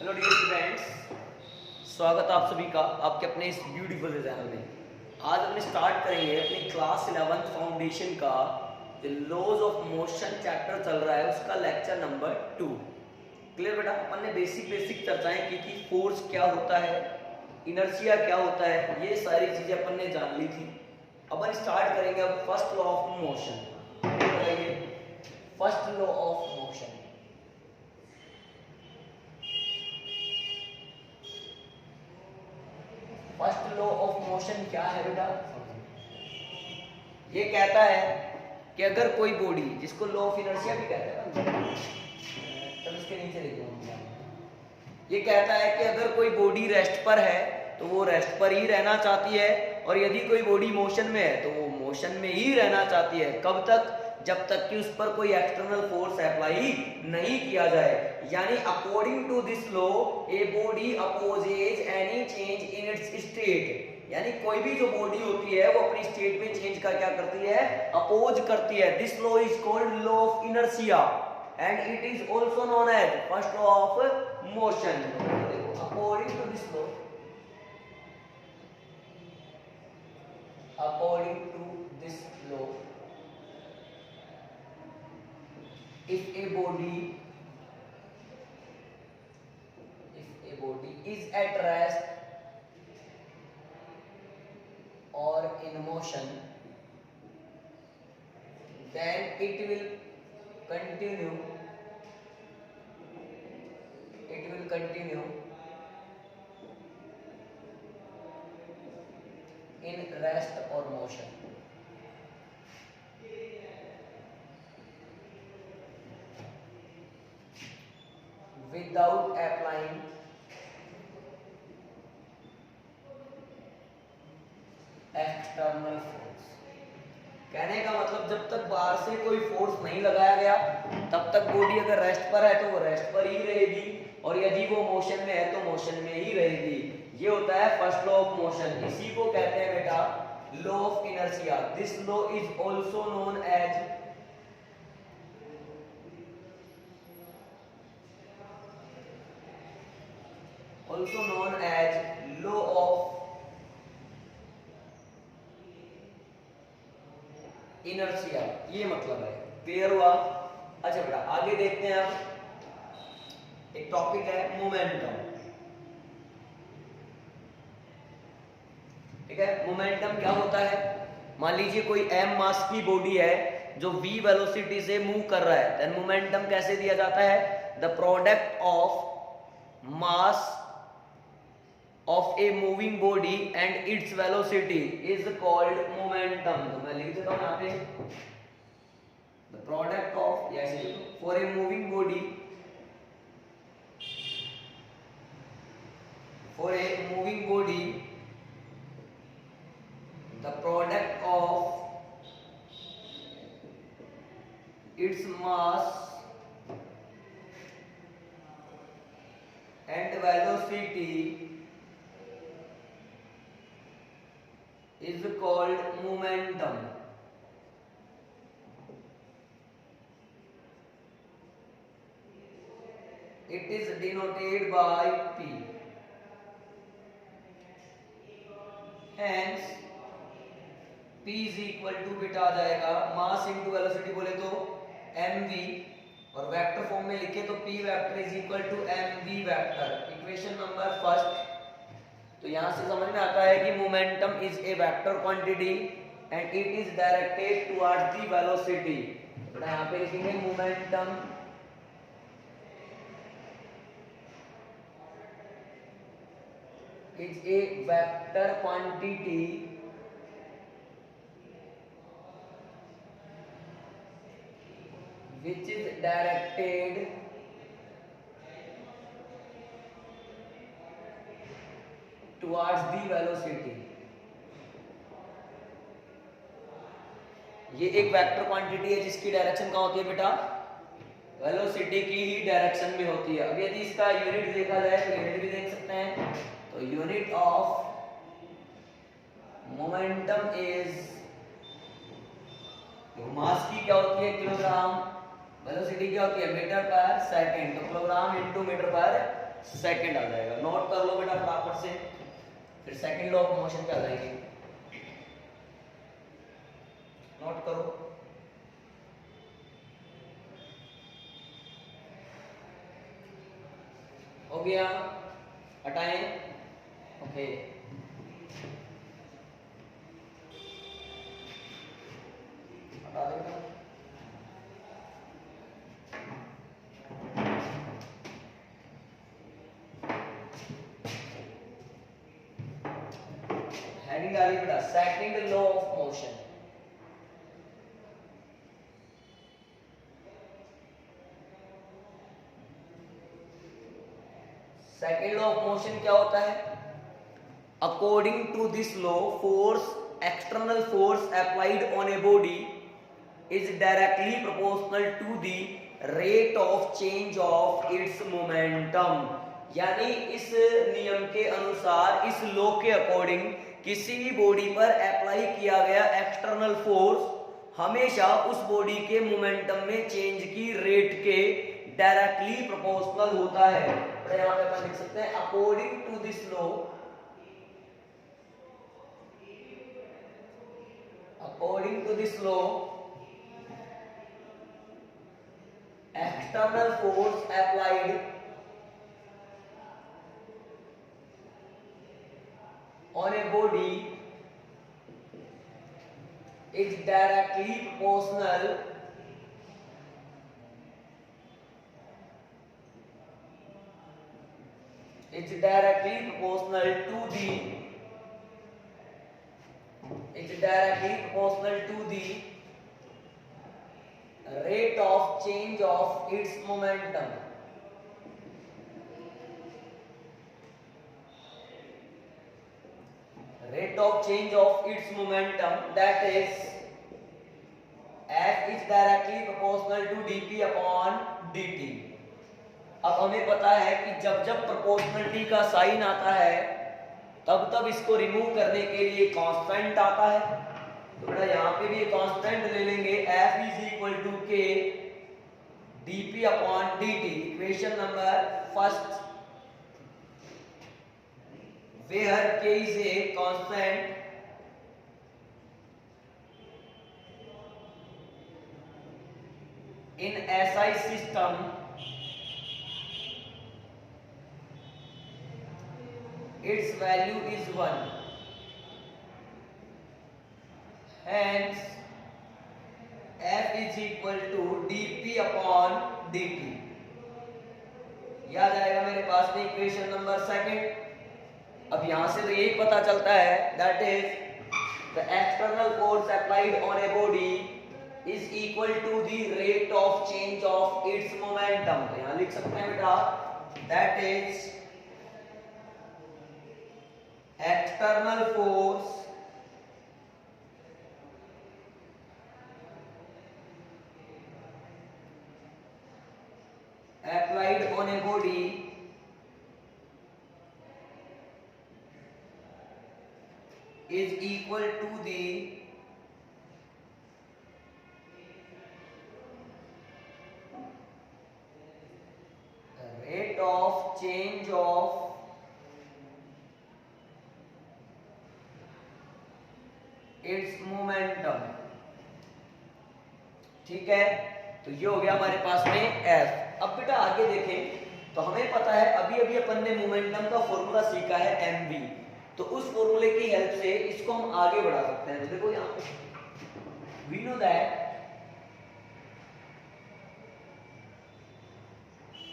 Hello dear students, स्वागत आप सभी का आपके अपने इस ब्यूटीफुल चैनल में। आज हम स्टार्ट करेंगे अपनी क्लास 11 फाउंडेशन का जो लॉज ऑफ मोशन चैप्टर चल रहा है उसका लेक्चर नंबर 2। क्लियर बेटा? अपन ने बेसिक चर्चाएं की थी। फोर्स क्या होता है, इनर्शिया क्या होता है, ये सारी चीजें अपन ने जान ली थी। अपन स्टार्ट करेंगे अब first law of motion. First law of motion. First law of motion क्या है बेटा? ये कहता है कि अगर कोई बॉडी, जिसको लॉ ऑफ इनर्शिया भी कहते हैं ना, तब इसके नीचे लिखो। ये कहता है कि अगर कोई बॉडी रेस्ट पर है तो वो रेस्ट पर ही रहना चाहती है, और यदि कोई बॉडी मोशन में है तो वो मोशन में ही रहना चाहती है। कब तक? जब तक कि उस पर कोई एक्सटर्नल फोर्स अप्लाई नहीं किया जाए। यानी according to this law a body opposes any change in its state. यानी कोई भी जो बॉडी होती है वो अपनी स्टेट में चेंज का क्या करती है? अपोज करती है। This law is called law of inertia and it is also known as first law of motion. According to this law, if a body is at rest or in motion, then it will continue in rest or motion. Without applying external force. कहने का मतलब जब तक बाहर से कोई force नहीं लगाया गया तब तक बॉडी अगर रेस्ट पर है तो वो रेस्ट पर ही रहेगी, और यदि वो मोशन में है तो मोशन में ही रहेगी। ये होता है फर्स्ट लॉ ऑफ मोशन। इसी को कहते हैं बेटा law of inertia. This law is also known as law of inertia. ये मतलब है। क्लियर हुआ? अच्छा बेटा आगे देखते हैं। अब एक टॉपिक है मोमेंटम। ठीक है, मोमेंटम क्या होता है? मान लीजिए कोई m मास की बॉडी है जो v वेलोसिटी से मूव कर रहा है, देन मोमेंटम कैसे दिया जाता है? The product of mass of a moving body and its velocity is called momentum. तो मैं लिख देता हूँ यहाँ पे the product of, yes, for a moving body, the product of its mass and velocity is called momentum. It is denoted by P. Hence P is equal to बेटा आ जाएगा mass into velocity बोले तो mv, और vector form में लिखे तो P vector is equal to mv vector. Equation number first. तो यहां से समझ में आता है कि momentum is a vector quantity and it is directed towards the velocity. तो यहां पे लिखेंगे momentum is a vector quantity which is directed towards the velocity। ये एक वेक्टर क्वांटिटी है जिसकी डायरेक्शन कहाँ होती है बेटा? वेलोसिटी की ही डायरेक्शन में होती है। अब यदि इसका यूनिट देखा जाए तो यूनिट भी देख सकते हैं। तो यूनिट ऑफ मोमेंटम इज, मास की क्या होती है? किलोग्राम, वेलोसिटी क्या होती है? मीटर पर सेकंड। तो किलोग्राम इनटू मीटर पर सेकंड आ जाएगा। नोट कर लो बेटा फटाफट से, फिर सेकंड लॉ ऑफ मोशन पे आ जाएंगे। नोट करो। हो गया, हटाएं, ओके। हटा देंगे। हेडिंग डाली बेटा, second law of motion. Second law of motion क्या होता है? According to this law, force, external force applied on a body is directly proportional to the rate of change of its momentum. यानी इस नियम के अनुसार, इस लॉ के अकॉर्डिंग, किसी भी बॉडी पर अप्लाई किया गया एक्सटर्नल फोर्स हमेशा उस बॉडी के मोमेंटम में चेंज की रेट के डायरेक्टली प्रोपोर्शनल होता है। तो यहां पे अपन लिख सकते हैं according to this law, according to this law external force applied on a body is directly proportional to the rate of change of its momentum. Rate of change of its momentum, that is F is directly proportional to dp upon dt। अब हमें पता है कि जब जब proportionality का sign आता है तब तब इसको रिमूव करने के लिए कांस्टेंट आता है। तो बेटा यहाँ पे भी कांस्टेंट ले लेंगे, F is equal to K dp upon dt। Equation number first, where K is a constant in SI system, its value is 1, hence F is equal to dp upon dt। याद आएगा मेरे पास में equation number second. अब यहां से तो यही पता चलता है, that is the external force applied on a body is equal to the rate of change of its momentum. तो यहां लिख सकते हैं बेटा, that is external force applied on a body is equal to the rate of change of its momentum। ठीक है, तो ये हो गया हमारे पास में F। अब बेटा आगे देखें तो हमें पता है अभी अभी अपन ने मोमेंटम का फॉर्मूला सीखा है mv, तो उस फॉर्मूले की हेल्प से इसको हम आगे बढ़ा सकते हैं। तो देखो यहां पे we know that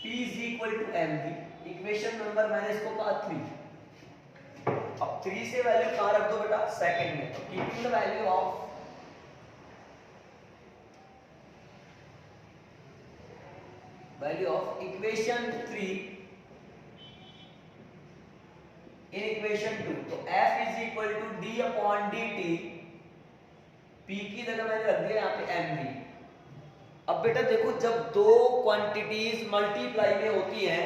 P is equal to mv। Equation number मैंने इसको कहा 3। अब 3 से वैल्यू कहां रख दो बेटा, सेकंड में। तो keeping the value of equation 3 in equation 2, तो F is equal to d upon dt, P की जगह मैंने रख दिया यहाँ पे mv। अब बेटा देखो, जब दो क्वांटिटीज मल्टीप्लाई में होती हैं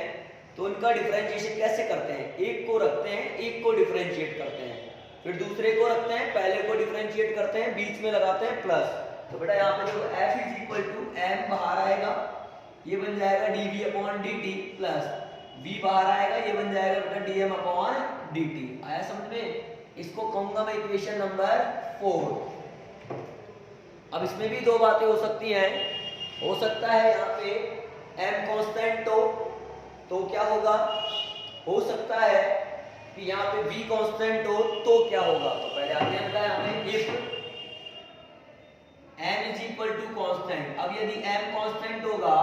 तो उनका डिफरेंशिएशन कैसे करते हैं? एक को रखते हैं, एक को डिफरेंशिएट करते हैं, फिर दूसरे को रखते हैं, पहले को डिफरेंशिएट करते हैं, बीच में लगाते हैं प्लस। तो बेटा यहाँ पे देखो F is equal to m बाहर आएगा, ये बन जाएगा dv upon dt plus v बाहर आएगा, ये बन जाएगा बेटा dm अपॉन dt। आया समझ में? इसको कहूंगा मैं इक्वेशन नंबर 4। अब इसमें भी दो बातें हो सकती हैं। हो सकता है यहाँ पे m कांस्टेंट तो क्या होगा? हो सकता है कि यहाँ पे v कांस्टेंट हो तो क्या होगा? तो पहले आपने बताया हमें if m is equal to constant. अब यदि m कांस्टेंट होगा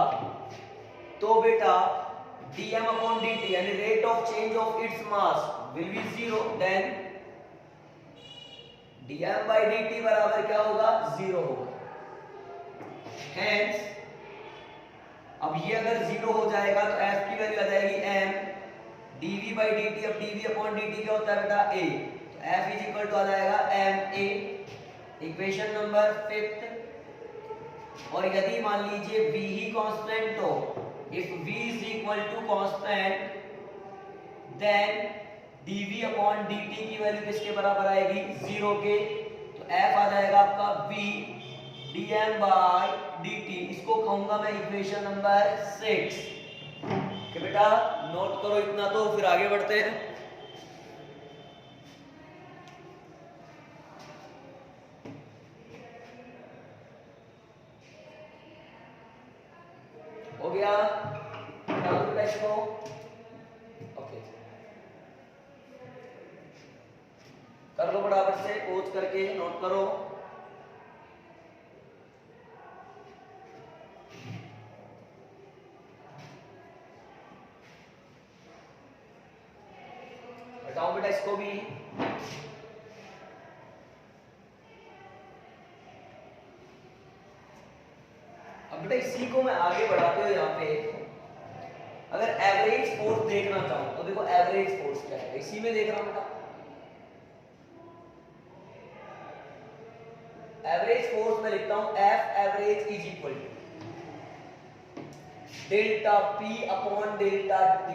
तो बेटा dm अपॉन dt यानी rate of change of its mass will be 0, then dm by dt बराबर क्या होगा? 0 होगा। Hence अब ये अगर 0 हो जाएगा तो f की वैल्यू आ जाएगी m dv by dt। अब dv अपॉन dt क्या होता है बेटा? a। तो f इज इक्वल टू आ जाएगा ma, इक्वेशन नंबर 5। और यदि मान लीजिए v ही कांस्टेंट हो, इफ v is equal to constant, then dv upon dt की वैल्यू किसके बराबर आएगी? 0 के। तो f आ जाएगा आपका v dm by dt। इसको कहूंगा मैं इक्वेशन नंबर 6। कि बेटा नोट करो इतना, तो फिर आगे बढ़ते हैं। हो गया? बेटा इसको ओके कर लो बराबर से, पोज करके नोट करो। बताओ बेटा इसको भी। अब बेटा इसी को मैं आगे बढ़ाते हुए यहाँ पे अगर एवरेज फोर्स देखना चाहूं तो देखो एवरेज फोर्स क्या है, इसी में देख रहा हूं बेटा। एवरेज फोर्स मैं लिखता हूं F average is equal to delta P upon delta T,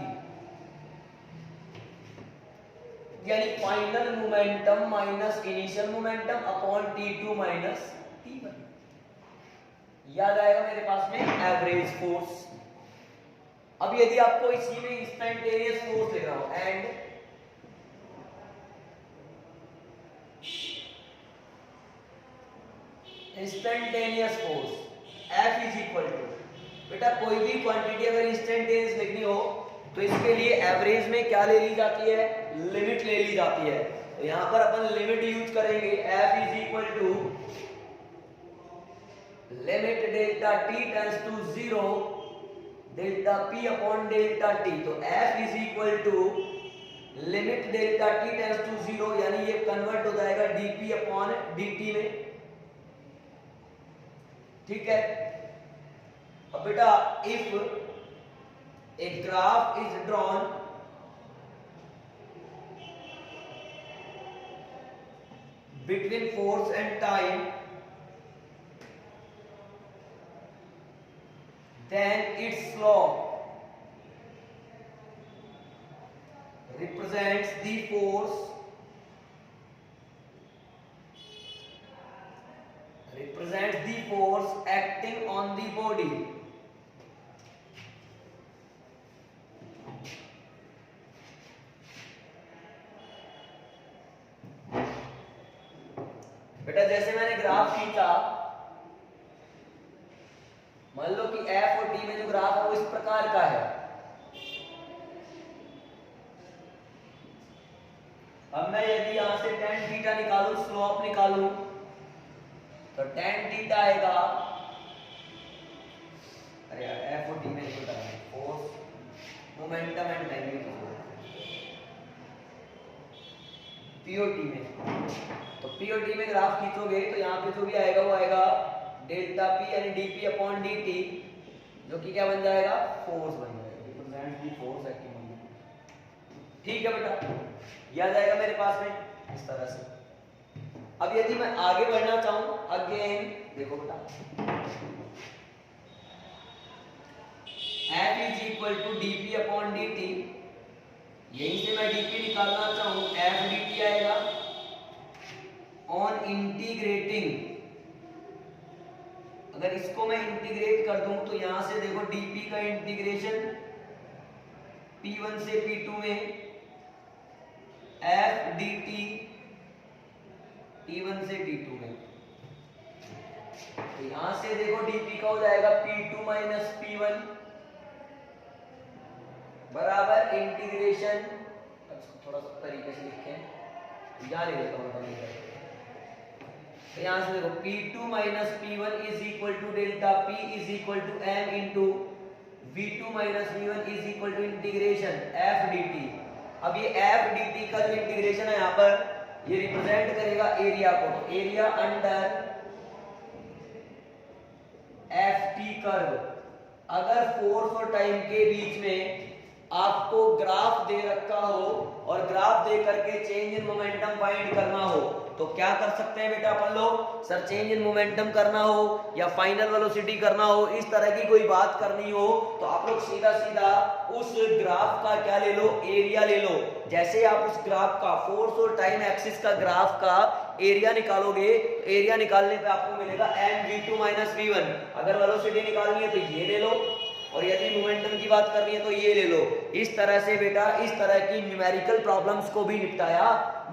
यानी final momentum minus initial momentum upon T2 minus T1। याद आएगा मेरे पास में एवरेज फोर्स। अब यदि आपको इसी में इंस्टेंटेनियस फोर्स ले रहा हूं and instantaneous force F is equal to, बेटा कोई भी क्वांटिटी अगर इंस्टेंटेनियस लिखनी हो तो इसके लिए एवरेज में क्या ले ली जाती है? लिमिट ले ली जाती है। तो यहां पर अपन लिमिट यूज करेंगे। F is equal to limit delta t tends to 0 delta p upon delta t। तो F is equal to limit delta t tends to 0, यानी ये कन्वर्ट हो जाएगा dp अपॉन dt में। ठीक है? अब बेटा if a graph is drawn between force and time, then its slope represents the force acting on the body. बेटा जैसे मैंने ग्राफ खींचा, मान लो कि F और T में जो ग्राफ है वो इस प्रकार का है। अब मैं यदि यहां से tan थीटा निकालूं, स्लोप निकालूं, तो tan थीटा आएगा, अरे यार F और T में नहीं पता है, फोर्स मोमेंटम एंड टाइम में POT में। तो POT में ग्राफ खींचोगे तो यहाँ पे जो भी आएगा वो आएगा डेल्टा P यानी dP अपॉन dt, जो कि क्या बन जाएगा? फोर्स बन जाएगा, represent the force acting on the. ठीक है बेटा, याद आएगा मेरे पास में इस तरह से। अब यदि मैं आगे बढ़ना चाहूं, अगेन देखो बेटा F is equal to dP upon dt, यहीं से मैं dP निकालना चाहूं, F dt आएगा ऑन इंटीग्रेटिंग। अगर इसको मैं इंटीग्रेट कर दूं तो यहां से देखो dP का इंटीग्रेशन P1 से P2 में F dt T1 से T2 में, तो यहां से देखो dp का हो जाएगा P2 माइनस P1 बराबर इंटीग्रेशन, थोड़ा सा तरीके से लिखें, यहाँ ले लेता हूँ, तो यहाँ से देखो P2 minus P1 is equal to delta P is equal to m into V2 minus V1 is equal to integration F dt। अब ये F dt का जो इंटीग्रेशन है यहाँ पर ये रिप्रेजेंट करेगा एरिया को, तो एरिया अंडर FT कर्व। अगर फोर्स और टाइम के बीच में आपको ग्राफ दे रखा हो और ग्राफ दे करके चेंज इन मोमेंटम फाइंड करना हो तो क्या कर सकते हैं बेटा अपन लोग, सर चेंज इन मोमेंटम करना हो या फाइनल वेलोसिटी करना हो, इस तरह की कोई बात करनी हो तो आप लोग सीधा सीधा उस ग्राफ का क्या ले लो, एरिया ले लो। जैसे आप उस ग्राफ का फोर्स और टाइम एक्सिस का ग्राफ का एरिया निकालोगे, एरिया निकालने पे आपको मिलेगा mv2 माइनस v1। अगर वेलोसिटी निकालनी है तो ये ले लो और यदि मोमेंटम की बात करनी है तो ये ले लो। इस तरह से बेटा इस तरह की न्यूमेरिकल प्रॉब्लम्स को भी निपटाया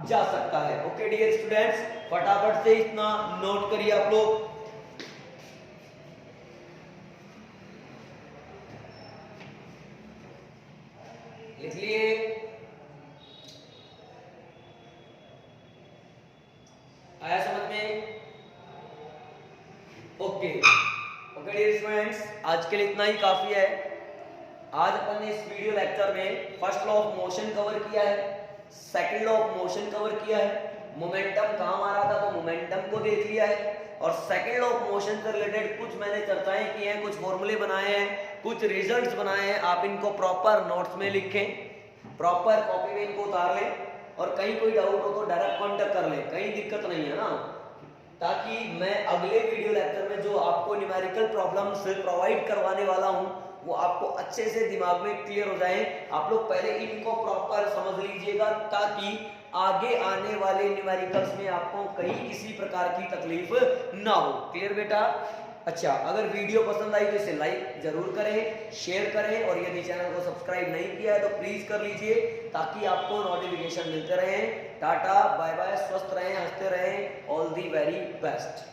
जा सकता है। ओके डियर स्टूडेंट्स, फटाफट से इतना नोट करिए आप लोग। लिख लिए, आया समझ में? ओके ओके डियर स्टूडेंट्स, आज के लिए इतना ही काफी है। आज अपन ने इस वीडियो लेक्चर में first law of motion cover किया है, second law of motion cover किया है, मोमेंटम कहाँ मारा था तो मोमेंटम को देख लिया है, और सेकंड लॉ ऑफ मोशन से रिलेटेड कुछ मैंने चर्चाएं की हैं, कुछ फॉर्मूले बनाए हैं, कुछ रिजल्ट्स बनाए हैं। आप इनको प्रॉपर नोट्स में लिखें, प्रॉपर कॉपी में इनको उतार लें, और कहीं कोई डाउट हो तो डायरेक्ट कांटेक्ट कर लें, कहीं दिक्कत नहीं है ना, ताकि मैं अगले वीडियो लेक्चर में जो आपको न्यूमेरिकल प्रॉब्लम्स प्रोवाइड करवाने वाला हूं वो आपको अच्छे से दिमाग में क्लियर हो जाए। आप लोग पहले इनको प्रॉपर समझ लीजिएगा ताकि आगे आने वाले न्यूमेरिकल्स में आपको कहीं किसी प्रकार की तकलीफ ना हो। क्लियर बेटा? अच्छा, अगर वीडियो पसंद आई तो इसे लाइक जरूर करें, शेयर करें, और यदि चैनल को सब्सक्राइब नहीं किया है तो प्लीज कर लीजिए ताकि आपको नोटिफिकेशन मिलते रहें। टाटा बाय बाय, स्वस्थ रहें, हंसते रहें, ऑल दी वेरी बेस्ट।